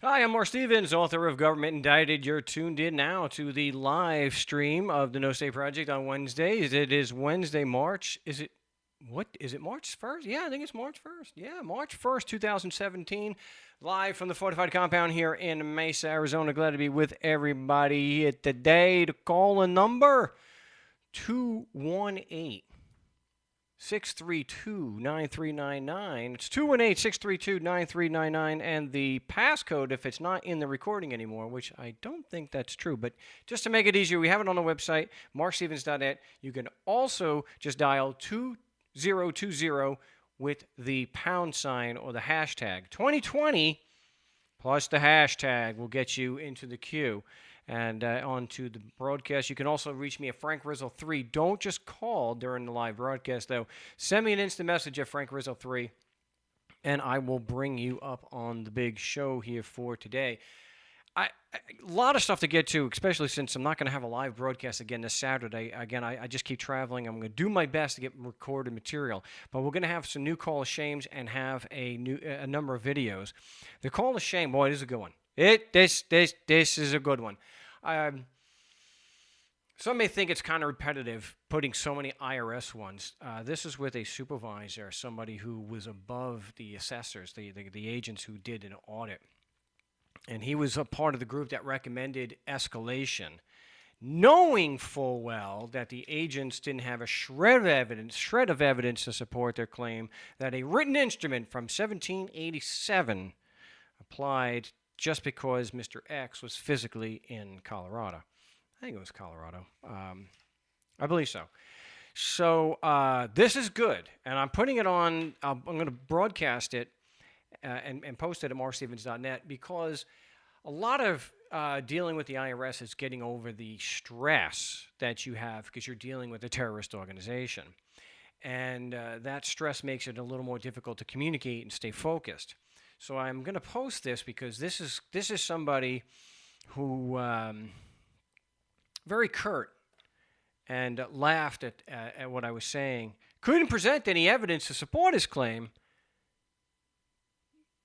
Hi, I'm Marc Stevens, author of Government Indicted. You're tuned in now to the live stream of the No State Project on Wednesdays. It is Wednesday, March. Is it what? Is it March 1st? Yeah, I think it's March 1st. Yeah, March 1st, 2017. Live from the fortified compound here in Mesa, Arizona. Glad to be with everybody here today. To call a number 218 632 9399. It's 218 632 9399. And the passcode, if it's not in the recording anymore, which I don't think that's true, but just to make it easier, we have it on the website, markstevens.net. You can also just dial 2020 with the pound sign or the hashtag. 2020 plus the hashtag will get you into the queue and onto the broadcast. You can also reach me at Frank Rizzo 3. Don't just call during the live broadcast, though. Send me an instant message at Frank Rizzo 3, and I will bring you up on the big show here for today. A lot of stuff to get to, especially since I'm not going to have a live broadcast again this Saturday. Again, I just keep traveling. I'm going to do my best to get recorded material, but we're going to have some new Call of Shames and have a number of videos. The Call of Shame, boy, this is a good one. This is a good one. Some may think it's kind of repetitive putting so many IRS ones. This is with a supervisor, somebody who was above the assessors, the agents who did an audit. And he was a part of the group that recommended escalation, knowing full well that the agents didn't have a shred of evidence to support their claim that a written instrument from 1787 applied just because Mr. X was physically in Colorado. I think it was Colorado. I believe so. So this is good, and I'm putting it on. I'm going to broadcast it and post it at markstevens.net because a lot of dealing with the IRS is getting over the stress that you have because you're dealing with a terrorist organization. And that stress makes it a little more difficult to communicate and stay focused. So I'm going to post this because this is somebody who very curt and laughed at what I was saying. Couldn't present any evidence to support his claim.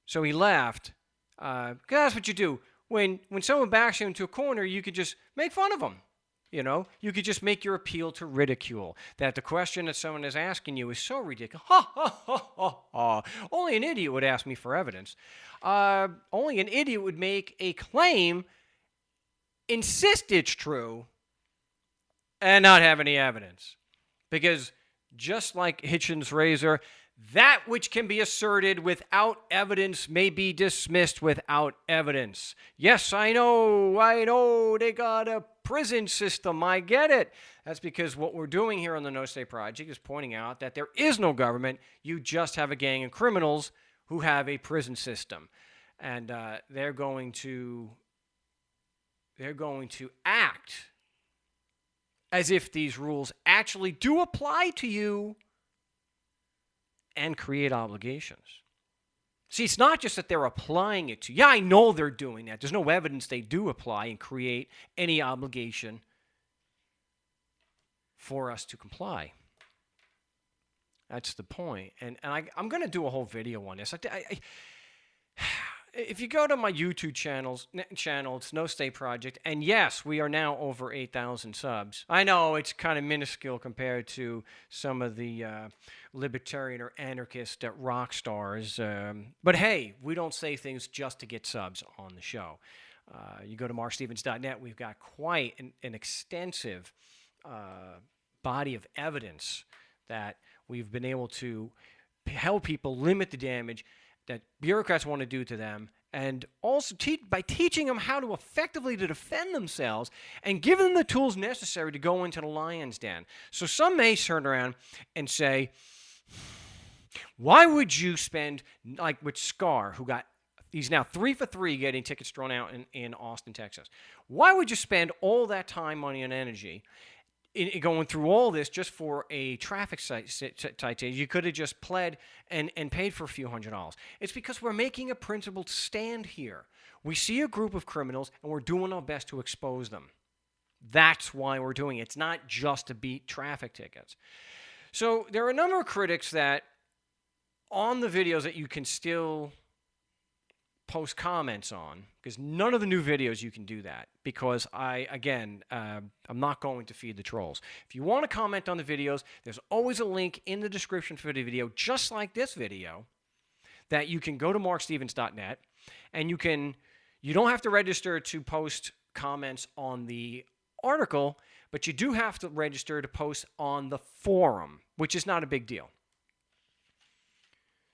So he laughed. That's what you do. When someone backs you into a corner, you could just make fun of them. You know, you could just make your appeal to ridicule. That the question that someone is asking you is so ridiculous. Ha, ha, ha, ha, ha. Only an idiot would ask me for evidence. Only an idiot would make a claim, insist it's true, and not have any evidence. Because just like Hitchens' razor, that which can be asserted without evidence may be dismissed without evidence. Yes, I know, they got a prison system. I get it. That's because what we're doing here on the No State Project is pointing out that there is no government. You just have a gang of criminals who have a prison system. And they're going to act as if these rules actually do apply to you and create obligations. See, it's not just that they're applying it to you. Yeah, I know they're doing that. There's no evidence they do apply and create any obligation for us to comply. That's the point. And I'm going to do a whole video on this. If you go to my YouTube channel, it's No State Project, and yes, we are now over 8,000 subs. I know it's kind of minuscule compared to some of the libertarian or anarchist rock stars, but hey, we don't say things just to get subs on the show. You go to markstevens.net, we've got quite an extensive body of evidence that we've been able to help people limit the damage that bureaucrats want to do to them, and also by teaching them how to effectively to defend themselves and give them the tools necessary to go into the lion's den. So some may turn around and say, why would you spend, like with Scar, he's now 3 for 3 getting tickets thrown out in Austin, Texas. Why would you spend all that time, money, and energy in going through all this just for a traffic citation? You could have just pled and paid for a few $100s. It's because we're making a principled stand here. We see a group of criminals, and we're doing our best to expose them. That's why we're doing it. It's not just to beat traffic tickets. So there are a number of critics that on the videos that you can still post comments on, because none of the new videos you can do that, because I'm not going to feed the trolls. If you want to comment on the videos, there's always a link in the description for the video, just like this video, that you can go to markstevens.net, and you don't have to register to post comments on the article, but you do have to register to post on the forum, which is not a big deal.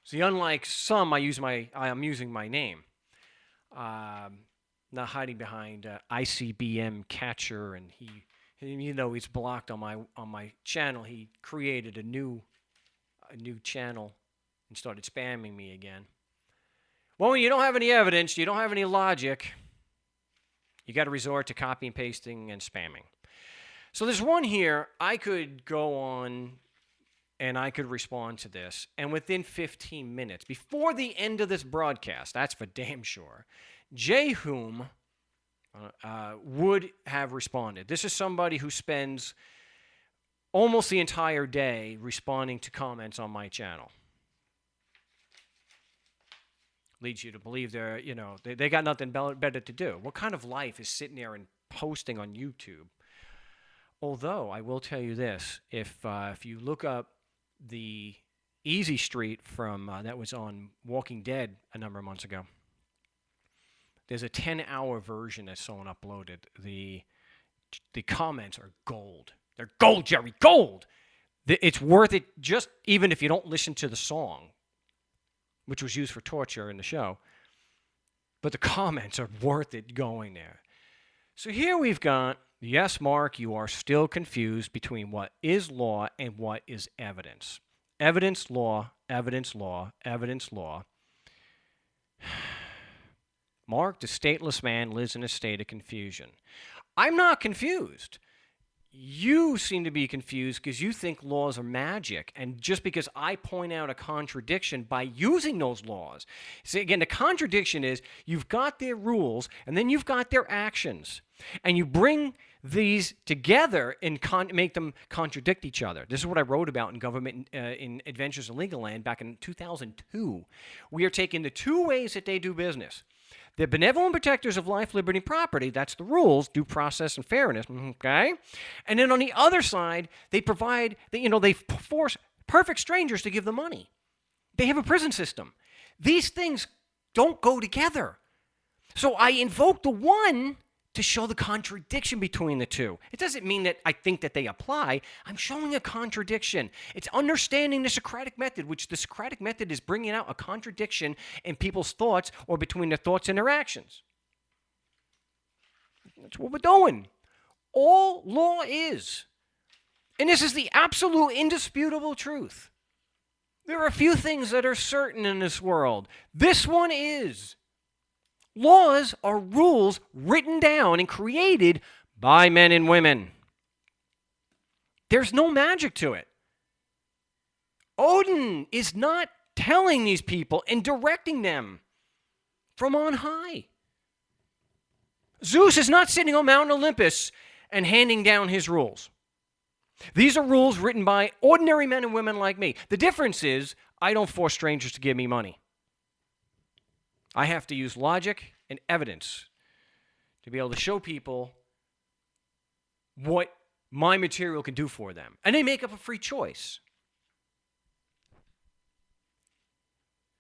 See, unlike some, I'm using my name. Not hiding behind ICBM catcher, and even though he's blocked on my channel, he created a new channel and started spamming me again. Well, when you don't have any evidence, you don't have any logic, you got to resort to copy and pasting and spamming. So there's one here. I could go on and I could respond to this, and within 15 minutes, before the end of this broadcast, that's for damn sure, Jehum would have responded. This is somebody who spends almost the entire day responding to comments on my channel. Leads you to believe they got nothing better to do. What kind of life is sitting there and posting on YouTube? Although I will tell you this, if you look up the Easy Street from that was on Walking Dead a number of months ago, there's a 10-hour version that someone uploaded. The comments are gold. They're gold, Jerry, gold. It's worth it, just even if you don't listen to the song, which was used for torture in the show. But the comments are worth it going there. So here we've got, yes, Mark, you are still confused between what is law and what is evidence. Evidence, law, evidence, law, evidence, law. Mark, the stateless man, lives in a state of confusion. I'm not confused. You seem to be confused because you think laws are magic. And just because I point out a contradiction by using those laws. See, again, the contradiction is you've got their rules and then you've got their actions. And you bring these together and make them contradict each other. This is what I wrote about in Government in Adventures in Legal Land back in 2002. We are taking the two ways that they do business. They're benevolent protectors of life, liberty, and property. That's the rules, due process, and fairness. Okay? And then on the other side, they provide, they force perfect strangers to give them money. They have a prison system. These things don't go together. So I invoke the one to show the contradiction between the two. It doesn't mean that I think that they apply. I'm showing a contradiction. It's understanding the Socratic method, which the Socratic method is bringing out a contradiction in people's thoughts or between their thoughts and their actions. That's what we're doing. All law is. And this is the absolute indisputable truth. There are a few things that are certain in this world. This one is. Laws are rules written down and created by men and women. There's no magic to it. Odin is not telling these people and directing them from on high. Zeus is not sitting on Mount Olympus and handing down his rules. These are rules written by ordinary men and women like me. The difference is I don't force strangers to give me money. I have to use logic and evidence to be able to show people what my material can do for them. And they make up a free choice.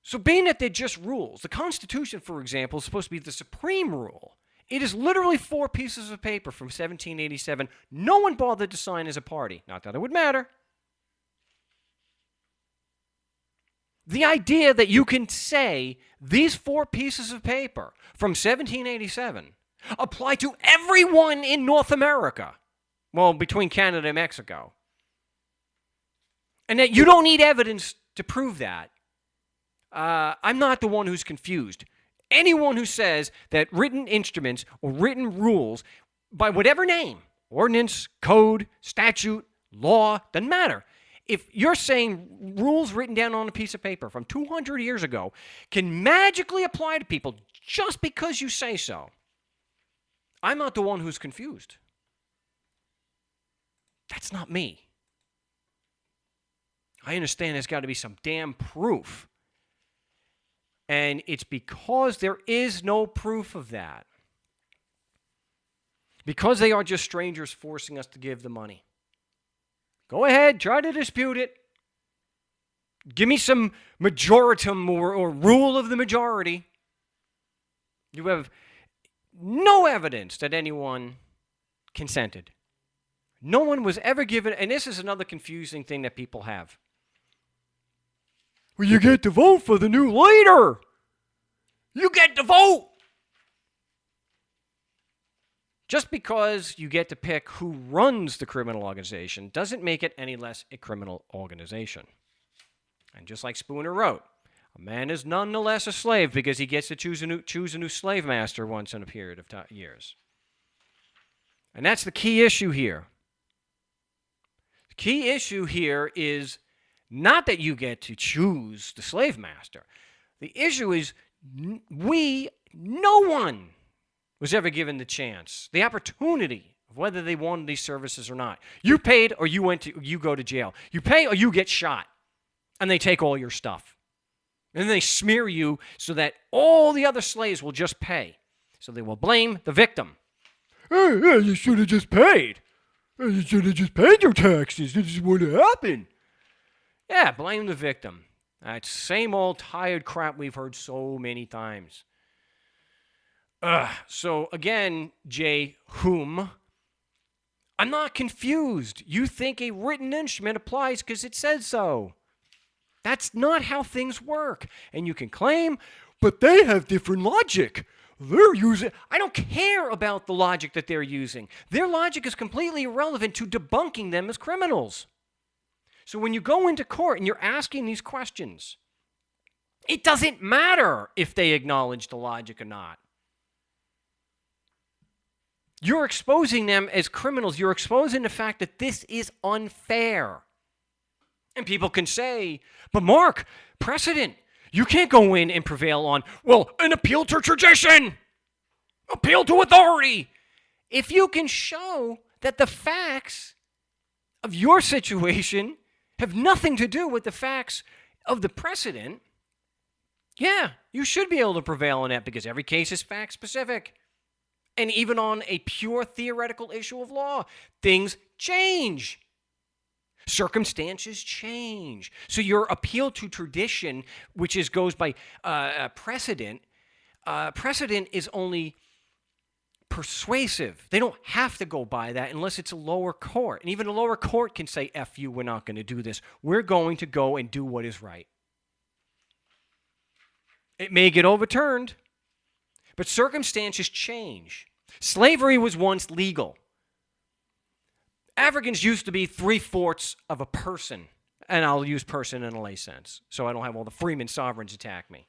So being that they're just rules, the Constitution, for example, is supposed to be the supreme rule. It is literally 4 pieces of paper from 1787. No one bothered to sign as a party. Not that it would matter. The idea that you can say these 4 pieces of paper from 1787 apply to everyone in North America, well, between Canada and Mexico, and that you don't need evidence to prove that, I'm not the one who's confused. Anyone who says that written instruments or written rules, by whatever name, ordinance, code, statute, law, doesn't matter. If you're saying rules written down on a piece of paper from 200 years ago can magically apply to people just because you say so, I'm not the one who's confused. That's not me. I understand there's got to be some damn proof. And it's because there is no proof of that. Because they are just strangers forcing us to give the money. Go ahead, try to dispute it. Give me some majoritum or rule of the majority. You have no evidence that anyone consented. No one was ever given, and this is another confusing thing that people have. Well, you get to vote for the new leader. You get to vote. Just because you get to pick who runs the criminal organization doesn't make it any less a criminal organization. And just like Spooner wrote, a man is nonetheless a slave because he gets to choose a new slave master once in a period of years. And that's the key issue here. The key issue here is not that you get to choose the slave master. The issue is no one was ever given the chance, the opportunity of whether they wanted these services or not. You paid or you go to jail. You pay or you get shot. And they take all your stuff. And then they smear you so that all the other slaves will just pay. So they will blame the victim. Hey, you should have just paid. You should have just paid your taxes. This is what happened. Yeah, blame the victim. That same old tired crap we've heard so many times. So again, J. Whom, I'm not confused. You think a written instrument applies because it says so. That's not how things work. And you can claim, but they have different logic. They're using, I don't care about the logic that they're using. Their logic is completely irrelevant to debunking them as criminals. So when you go into court and you're asking these questions, it doesn't matter if they acknowledge the logic or not. You're exposing them as criminals. You're exposing the fact that this is unfair. And people can say, but Mark, precedent. You can't go in and prevail on, well, an appeal to tradition, appeal to authority. If you can show that the facts of your situation have nothing to do with the facts of the precedent, yeah, you should be able to prevail on that because every case is fact specific. And even on a pure theoretical issue of law, things change. Circumstances change. So your appeal to tradition, which goes by precedent, precedent is only persuasive. They don't have to go by that unless it's a lower court. And even a lower court can say, F you, we're not going to do this. We're going to go and do what is right. It may get overturned, but circumstances change. Slavery was once legal. Africans used to be 3/4 of a person, and I'll use person in a lay sense, so I don't have all the freeman sovereigns attack me.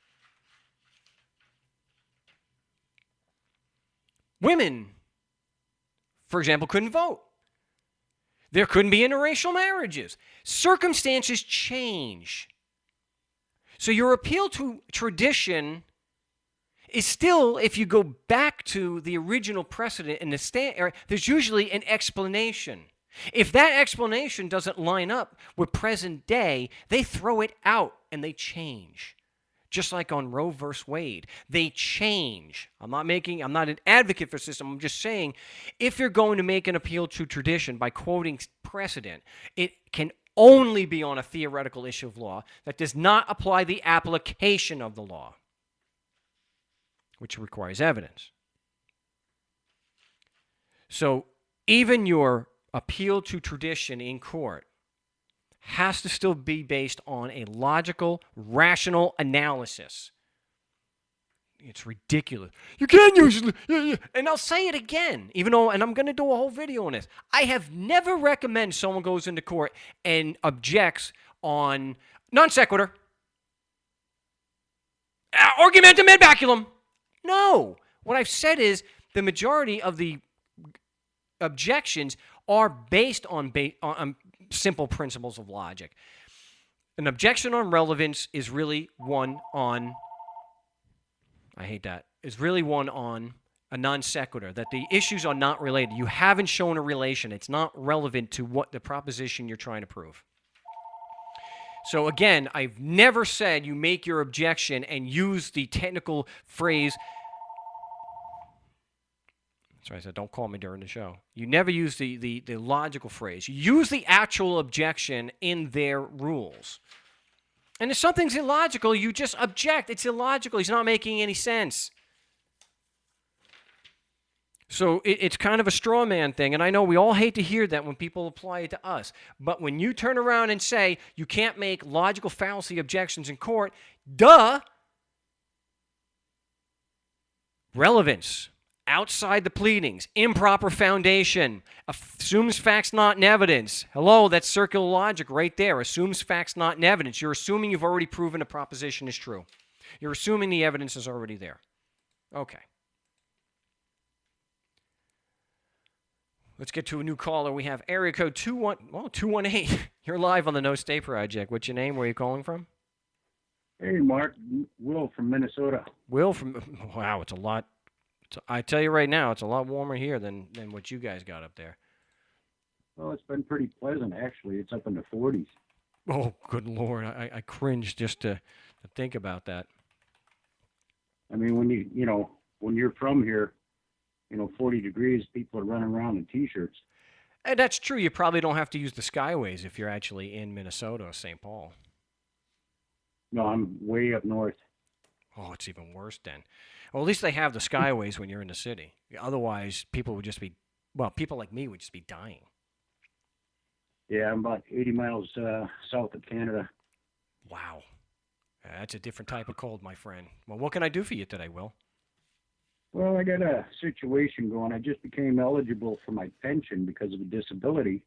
Women, for example, couldn't vote. There couldn't be interracial marriages. Circumstances change. So your appeal to tradition is still, if you go back to the original precedent in the there's usually an explanation. If that explanation doesn't line up with present day, they throw it out and they change. Just like on Roe versus Wade, they change. I'm not an advocate for system. I'm just saying, if you're going to make an appeal to tradition by quoting precedent, it can only be on a theoretical issue of law that does not apply the application of the law, which requires evidence. So even your appeal to tradition in court has to still be based on a logical, rational analysis. It's ridiculous. You can't use it. And I'll say it again, even though, and I'm going to do a whole video on this. I have never recommended someone goes into court and objects on non sequitur, argumentum ad baculum. No. What I've said is the majority of the objections are based on simple principles of logic. An objection on relevance is really one on, is really one on a non sequitur, that the issues are not related. You haven't shown a relation. It's not relevant to what the proposition you're trying to prove. So again, I've never said you make your objection and use the technical phrase. That's why I said don't call me during the show. You never use the logical phrase. You use the actual objection in their rules. And if something's illogical, you just object. It's illogical. He's not making any sense. So it's kind of a straw man thing, and I know we all hate to hear that when people apply it to us. But when you turn around and say you can't make logical fallacy objections in court, duh, relevance, outside the pleadings, improper foundation, assumes facts not in evidence. Hello, that's circular logic right there. Assumes facts not in evidence. You're assuming you've already proven a proposition is true. You're assuming the evidence is already there. Okay. Let's get to a new caller. We have area code 218. You're live on the No Stay Project. What's your name? Where are you calling from? Hey, Mark. Will from Minnesota. Will from... Wow, it's a lot... I tell you right now, it's a lot warmer here than what you guys got up there. Well, it's been pretty pleasant, actually. It's up in the 40s. Oh, good Lord. I cringe just to think about that. I mean, when you're from here, 40 degrees, people are running around in T-shirts. And that's true. You probably don't have to use the Skyways if you're actually in Minnesota or St. Paul. No, I'm way up north. Oh, it's even worse then. Well, at least they have the Skyways when you're in the city. Otherwise, people would just be, people like me would just be dying. Yeah, I'm about 80 miles south of Canada. Wow. That's a different type of cold, my friend. Well, what can I do for you today, Will? Well, I got a situation going. I just became eligible for my pension because of a disability,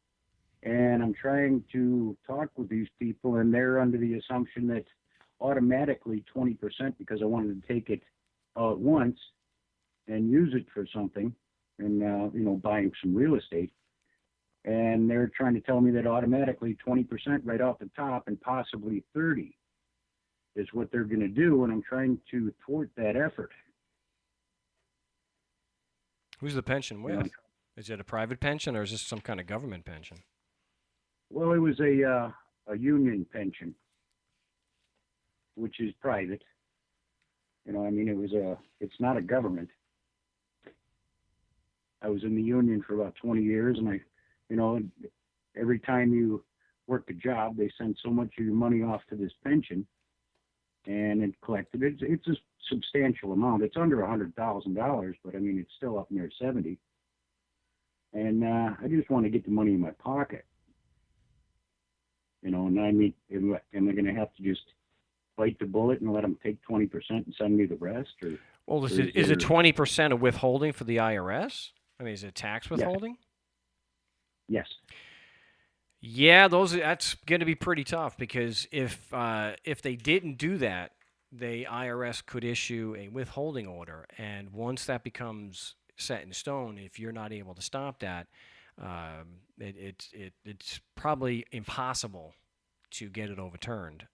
and I'm trying to talk with these people, and they're under the assumption that automatically 20%, because I wanted to take it all at once and use it for something, and buying some real estate. And they're trying to tell me that automatically 20% right off the top, and possibly 30% is what they're going to do, and I'm trying to thwart that effort. Who's the pension with? Is it a private pension or is this some kind of government pension? Well, it was a union pension, which is private. It's not a government. I was in the union for about 20 years, and every time you work a job, they send so much of your money off to this pension, and it collected. It's a substantial amount. It's under $100,000, but it's still up near 70. And I just want to get the money in my pocket. And am I going to have to just bite the bullet and let them take 20% and send me the rest? Or is it 20% of withholding for the IRS? Is it tax withholding? Yes. Yeah, that's going to be pretty tough because if they didn't do that, the IRS could issue a withholding order, and once that becomes set in stone, if you're not able to stop that, it's probably impossible to get it overturned.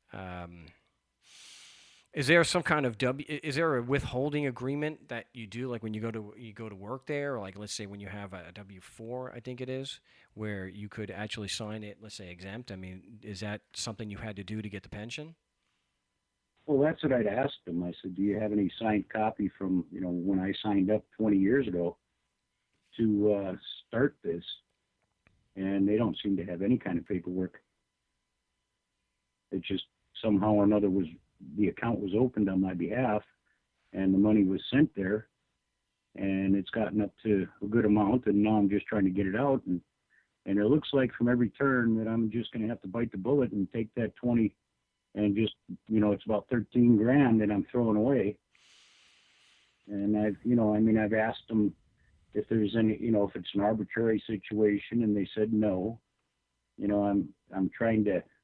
Is there some kind of is there a withholding agreement that you do, like when you go to work there, or like let's say when you have a W-4, I think it is, where you could actually sign it, let's say exempt? Is that something you had to do to get the pension? Well, that's what I'd asked them. I said, do you have any signed copy from, when I signed up 20 years ago to start this? And they don't seem to have any kind of paperwork. It just somehow or another the account was opened on my behalf, and the money was sent there, and it's gotten up to a good amount, and now I'm just trying to get it out. And it looks like from every turn that I'm just going to have to bite the bullet and take that 20, and just, it's about 13 grand that I'm throwing away. And I've asked them if there's any, if it's an arbitrary situation, and they said no.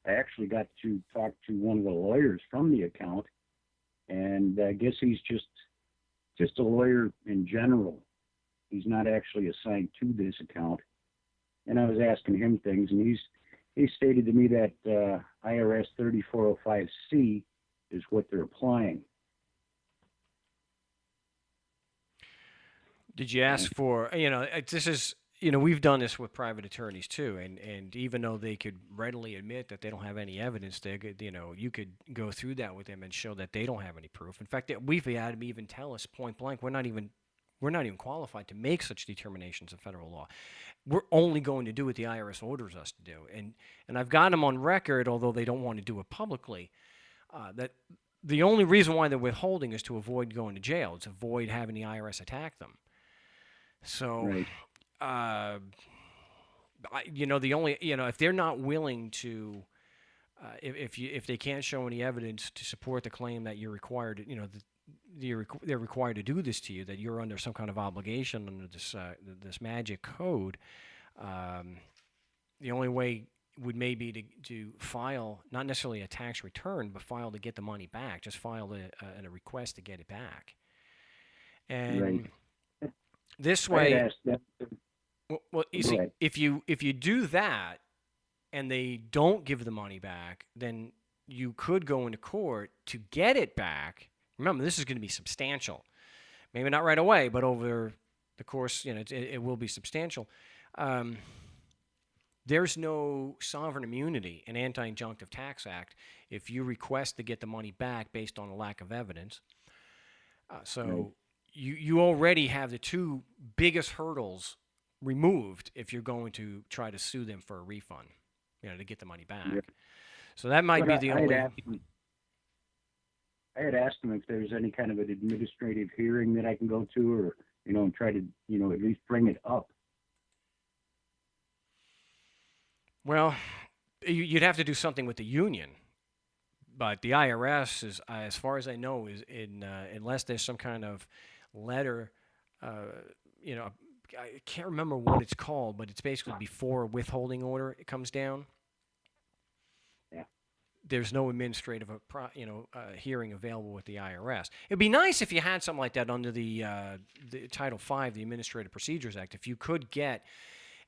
I actually got to talk to one of the lawyers from the account, and I guess he's just a lawyer in general. He's not actually assigned to this account. And I was asking him things, and he stated to me that IRS 3405C is what they're applying. Did you ask for, this is, we've done this with private attorneys too, and even though they could readily admit that they don't have any evidence, they could, you could go through that with them and show that they don't have any proof. In fact, we've had them even tell us point blank, we're not even qualified to make such determinations of federal law. We're only going to do what the IRS orders us to do. And I've got them on record, although they don't want to do it publicly, that the only reason why they're withholding is to avoid going to jail. It's avoid having the IRS attack them. So, Right. the only, if they're not willing to, if they can't show any evidence to support the claim that you're required, they're required to do this to you, that you're under some kind of obligation under this magic code. The only way would maybe to file, not necessarily a tax return, but file to get the money back. Just file a request to get it back. And Right. this I had way, asked them. well, you Go see, ahead. if you do that and they don't give the money back, then you could go into court to get it back. Remember, this is going to be substantial. Maybe not right away, but over the course, it will be substantial. There's no sovereign immunity in Anti-Injunctive Tax Act if you request to get the money back based on a lack of evidence. So Right. you already have the two biggest hurdles removed if you're going to try to sue them for a refund, to get the money back. Yeah. So that might But be the I had only. asked them. I had asked them if there's any kind of an administrative hearing that I can go to, or and try to at least bring it up. Well, you'd have to do something with the union, but the IRS is, as far as I know, is unless there's some kind of letter, I can't remember what it's called, but it's basically before a withholding order it comes down. Yeah. There's no administrative, hearing available with the IRS. It'd be nice if you had something like that under the Title V, the Administrative Procedures Act. If you could get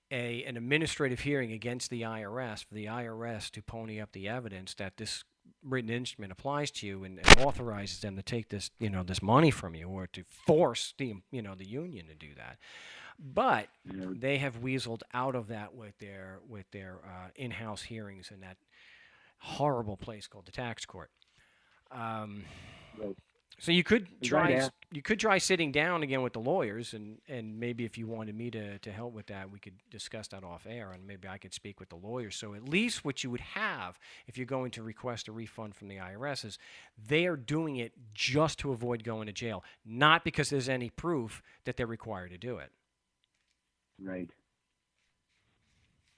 an administrative hearing against the IRS for the IRS to pony up the evidence that this written instrument applies to you and authorizes them to take this money from you, or to force the union to do that. But they have weaseled out of that with their in-house hearings in that horrible place called the tax court. Right. So you could Right. try sitting down again with the lawyers, and maybe if you wanted me to help with that, we could discuss that off air, and maybe I could speak with the lawyers. So at least what you would have if you're going to request a refund from the IRS is they are doing it just to avoid going to jail, not because there's any proof that they're required to do it. Right.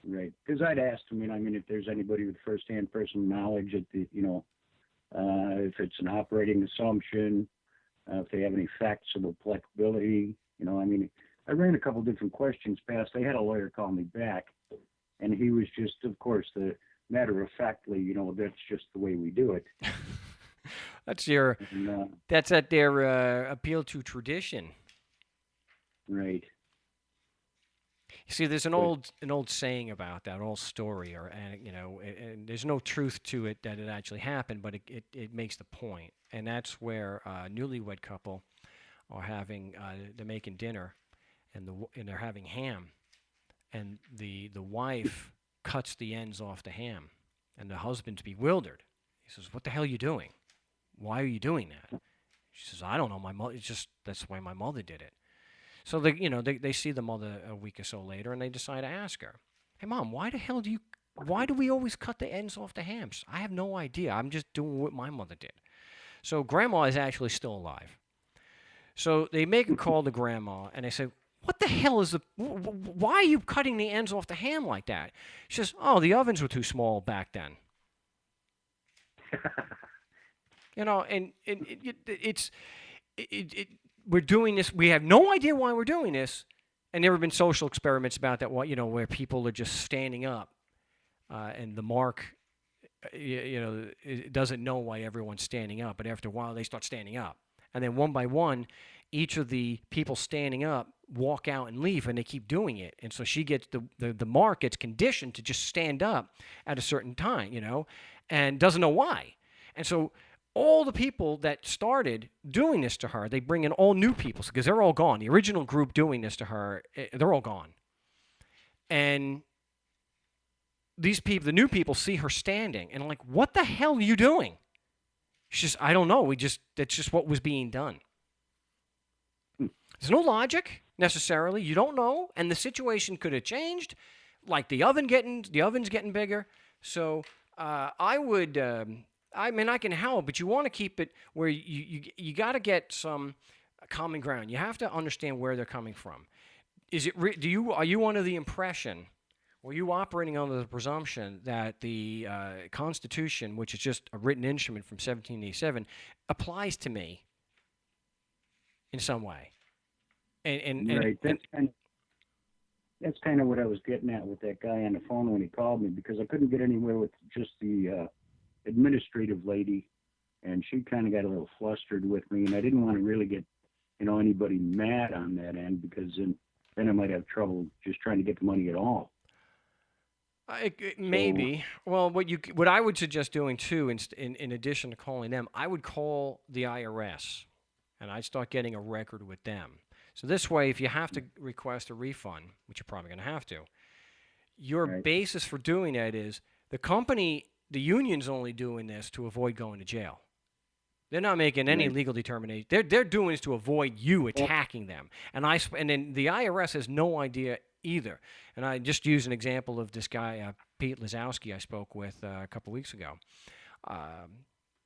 Right. Because I'd asked them, if there's anybody with firsthand personal knowledge at the, if it's an operating assumption, if they have any facts of applicability, I ran a couple different questions past. They had a lawyer call me back, and he was just, of course, the matter of factly, that's just the way we do it. That's And, that's at their appeal to tradition. right. You see, there's an old saying about that, old story, and there's no truth to it that it actually happened, but it makes the point, and that's where a newlywed couple are having they're making dinner, and they're having ham, and the wife cuts the ends off the ham, and the husband's bewildered. He says, "What the hell are you doing? Why are you doing that?" She says, "I don't know. My mother. It's just that's the way my mother did it." So they see the mother a week or so later, and they decide to ask her, "Hey, Mom, why do we always cut the ends off the hams? I have no idea. I'm just doing what my mother did." So Grandma is actually still alive. So they make a call to Grandma, and they say, "What the hell is why are you cutting the ends off the ham like that?" She says, "Oh, the ovens were too small back then." We're doing this. We have no idea why we're doing this, and there have been social experiments about that. Where people are just standing up, and the Marc, doesn't know why everyone's standing up, but after a while they start standing up, and then one by one, each of the people standing up walk out and leave, and they keep doing it, and so she gets the Marc gets conditioned to just stand up at a certain time, and doesn't know why, and so. All the people that started doing this to her, they bring in all new people because they're all gone. The original group doing this to her, they're all gone. And these people, the new people, see her standing and like, what the hell are you doing? She's just, I don't know. That's just what was being done. Hmm. There's no logic necessarily. You don't know, and the situation could have changed, like the oven's getting bigger. So I would, I mean, I can help, but you want to keep it where you got to get some common ground. You have to understand where they're coming from. Is it do you are you under the impression? Were you operating under the presumption that the Constitution, which is just a written instrument from 1787, applies to me in some way? Right. That's kind of what I was getting at with that guy on the phone when he called me, because I couldn't get anywhere with just the administrative lady, and she kind of got a little flustered with me, and I didn't want to really get anybody mad on that end, because then I might have trouble just trying to get the money at all. So Maybe. Well, what I would suggest doing too, in addition to calling them, I would call the IRS, and I'd start getting a record with them. So this way, if you have to request a refund, which you're probably going to have to, your right, basis for doing that is the company, the union's only doing this to avoid going to jail. They're not making any right. legal determination. They're doing this to avoid you Well, attacking them. And then the IRS has no idea either. And I just use an example of this guy Pete Lazowski I spoke with a couple weeks ago.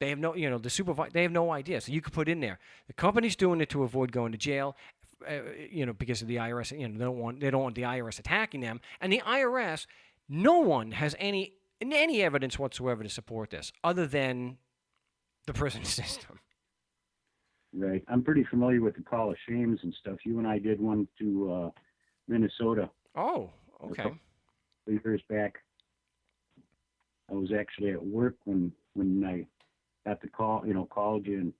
They have no, the supervisor. They have no idea. So you could put in there the company's doing it to avoid going to jail. Because of the IRS, they don't want the IRS attacking them, and the IRS, no one has any evidence whatsoever to support this, other than the prison system. right. I'm pretty familiar with the Call of Shames and stuff. You and I did one to Minnesota Oh, a okay. couple of years back. I was actually at work when I got the call, called you, and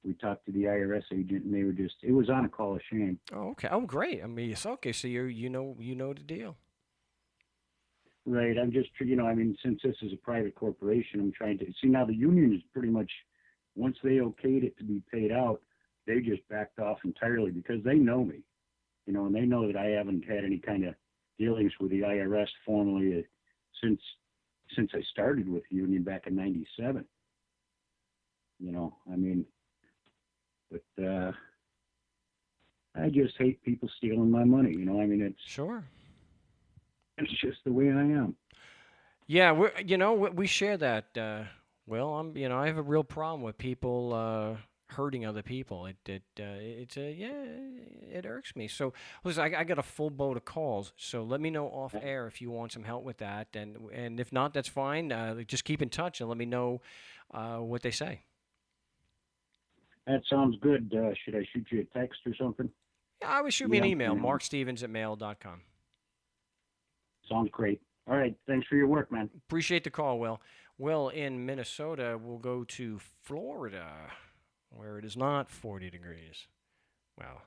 we talked to the IRS agent, and they were just, it was on a Call of Shame. Oh, okay. Oh, great. I mean, it's okay. So you know the deal. Right. I'm just, I mean, since this is a private corporation, I'm trying to see now the union is pretty much, once they okayed it to be paid out, they just backed off entirely because they know me, and they know that I haven't had any kind of dealings with the IRS formally since I started with the union back in '97. I mean, but I just hate people stealing my money. I mean, Sure. it's just the way I am. Yeah, we share that. Well, I have a real problem with people hurting other people. It irks me. So listen, I got a full boat of calls. So let me know off air if you want some help with that, and if not, that's fine. Just keep in touch and let me know what they say. That sounds good. Should I shoot you a text or something? Yeah, I would shoot me an Yeah, email, markstevens@mail.com. sounds great. All right. Thanks for your work, man. Appreciate the call, Will. Will in Minnesota. We'll go to Florida, where it is not 40 degrees. Well,